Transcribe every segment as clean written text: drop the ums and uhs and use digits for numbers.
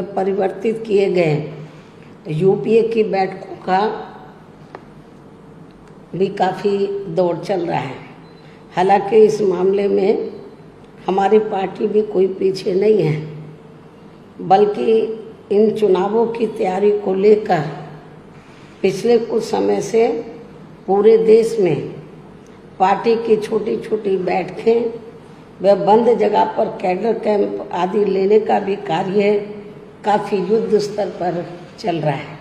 व परिवर्तित किए गए यूपीए की बैठकों का भी काफ़ी दौर चल रहा है। हालांकि इस मामले में हमारी पार्टी भी कोई पीछे नहीं है, बल्कि इन चुनावों की तैयारी को लेकर पिछले कुछ समय से पूरे देश में पार्टी की छोटी छोटी बैठकें व बंद जगह पर कैडर कैंप आदि लेने का भी कार्य काफ़ी युद्ध स्तर पर चल रहा है।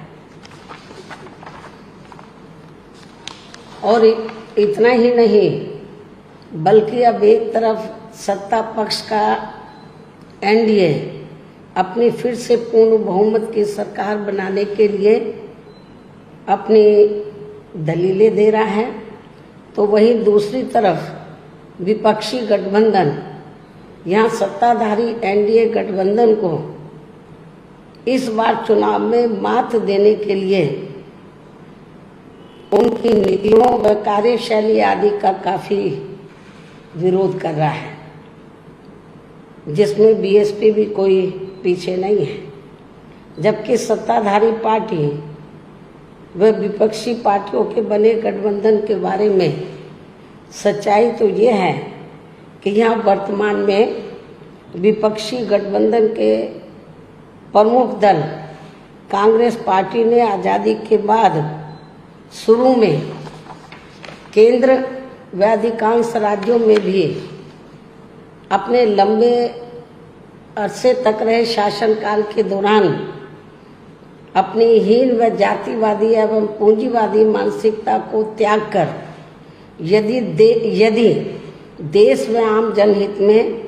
और इतना ही नहीं, बल्कि अब एक तरफ सत्ता पक्ष का एनडीए अपनी फिर से पूर्ण बहुमत की सरकार बनाने के लिए अपनी दलीलें दे रहा है, तो वहीं दूसरी तरफ विपक्षी गठबंधन यहाँ सत्ताधारी एनडीए गठबंधन को इस बार चुनाव में मात देने के लिए उनकी नीतियों व कार्यशैली आदि का काफ़ी विरोध कर रहा है, जिसमें बीएसपी भी कोई पीछे नहीं है। जबकि सत्ताधारी पार्टी व विपक्षी पार्टियों के बने गठबंधन के बारे में सच्चाई तो ये है कि यहाँ वर्तमान में विपक्षी गठबंधन के प्रमुख दल कांग्रेस पार्टी ने आज़ादी के बाद शुरू में केंद्र व अधिकांश राज्यों में भी अपने लंबे अरसे तक रहे शासनकाल के दौरान अपनी हीन व जातिवादी एवं पूंजीवादी मानसिकता को त्याग कर यदि देश व आम जनहित में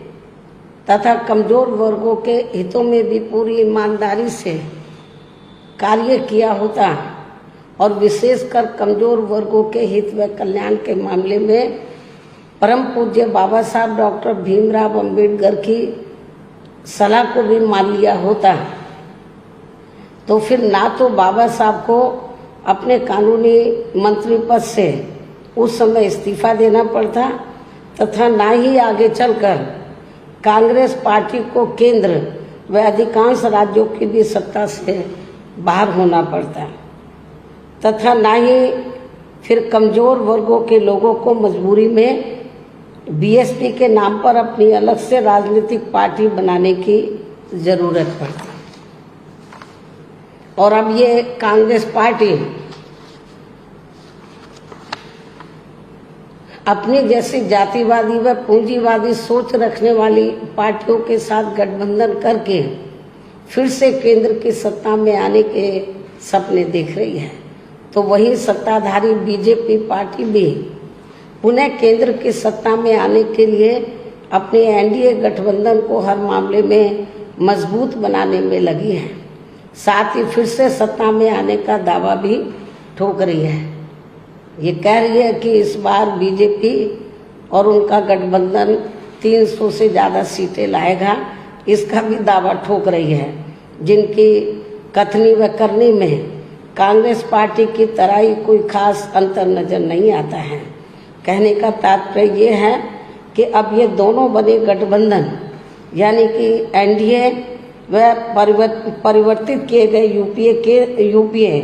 तथा कमजोर वर्गों के हितों में भी पूरी ईमानदारी से कार्य किया होता और विशेषकर कमजोर वर्गों के हित व कल्याण के मामले में परम पूज्य बाबा साहब डॉक्टर भीमराव अंबेडकर की सलाह को भी मान लिया होता, तो फिर ना तो बाबा साहब को अपने कानूनी मंत्री पद से उस समय इस्तीफा देना पड़ता तथा ना ही आगे चलकर कांग्रेस पार्टी को केंद्र व अधिकांश राज्यों की भी सत्ता से बाहर होना पड़ता तथा ना ही फिर कमजोर वर्गों के लोगों को मजबूरी में बीएसपी के नाम पर अपनी अलग से राजनीतिक पार्टी बनाने की जरूरत पड़ती। और अब ये कांग्रेस पार्टी अपनी जैसी जातिवादी व पूंजीवादी सोच रखने वाली पार्टियों के साथ गठबंधन करके फिर से केंद्र की सत्ता में आने के सपने देख रही है, तो वही सत्ताधारी बीजेपी पार्टी भी पुनः केंद्र की सत्ता में आने के लिए अपने एनडीए गठबंधन को हर मामले में मजबूत बनाने में लगी है। साथ ही फिर से सत्ता में आने का दावा भी ठोक रही है। ये कह रही है कि इस बार बीजेपी और उनका गठबंधन 300 से ज़्यादा सीटें लाएगा, इसका भी दावा ठोक रही है, जिनकी कथनी व करनी में कांग्रेस पार्टी की तरह ही कोई खास अंतर नजर नहीं आता है। कहने का तात्पर्य ये है कि अब ये दोनों बने गठबंधन यानी कि एनडीए व परिवर्तित किए गए यूपीए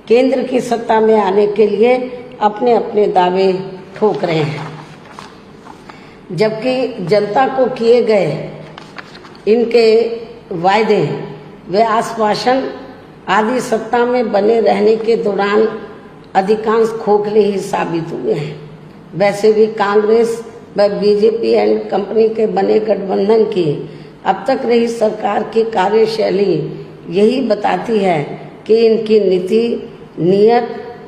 केंद्र की सत्ता में आने के लिए अपने अपने दावे ठोक रहे हैं, जबकि जनता को किए गए इनके वायदे व आश्वासन आदि सत्ता में बने रहने के दौरान अधिकांश खोखले ही साबित हुए हैं। वैसे भी कांग्रेस व बीजेपी एंड कंपनी के बने गठबंधन की अब तक रही सरकार की कार्यशैली यही बताती है कि इनकी नीति, नियत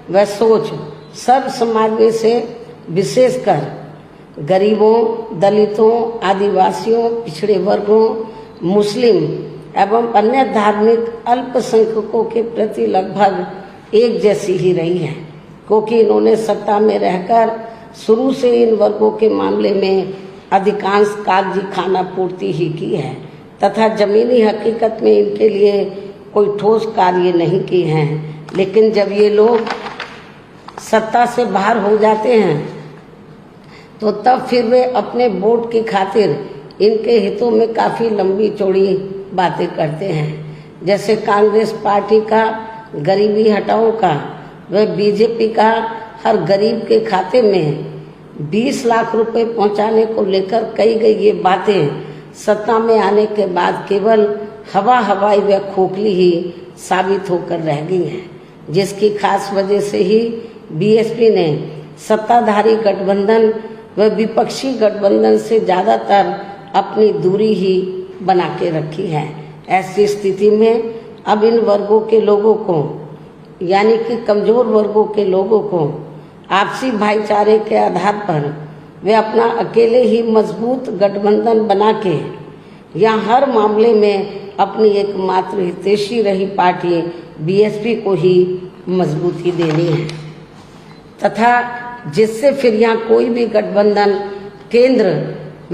व सोच सर्व समाज में से विशेषकर गरीबों, दलितों, आदिवासियों, पिछड़े वर्गों, मुस्लिम एवं अन्य धार्मिक अल्पसंख्यकों के प्रति लगभग एक जैसी ही रही है, क्योंकि इन्होंने सत्ता में रहकर शुरू से इन वर्गों के मामले में अधिकांश कागजी खाना पूर्ति ही की है तथा जमीनी हकीकत में इनके लिए कोई ठोस कार्य नहीं किए हैं। लेकिन जब ये लोग सत्ता से बाहर हो जाते हैं तो तब फिर वे अपने वोट की खातिर इनके हितों में काफ़ी लंबी चौड़ी बातें करते हैं। जैसे कांग्रेस पार्टी का गरीबी हटाओ का व बीजेपी का हर गरीब के खाते में 20 लाख रुपए पहुंचाने को लेकर कही गई ये बातें सत्ता में आने के बाद केवल हवाई व खोखली ही साबित होकर रह गई हैं, जिसकी खास वजह से ही बीएसपी ने सत्ताधारी गठबंधन व विपक्षी गठबंधन से ज़्यादातर अपनी दूरी ही बना के रखी है। ऐसी स्थिति में अब इन वर्गों के लोगों को यानी कि कमजोर वर्गों के लोगों को आपसी भाईचारे के आधार पर वे अपना अकेले ही मजबूत गठबंधन बना के या हर मामले में अपनी एकमात्र हितैषी रही पार्टी बीएसपी को ही मजबूती देनी है तथा जिससे फिर यहाँ कोई भी गठबंधन केंद्र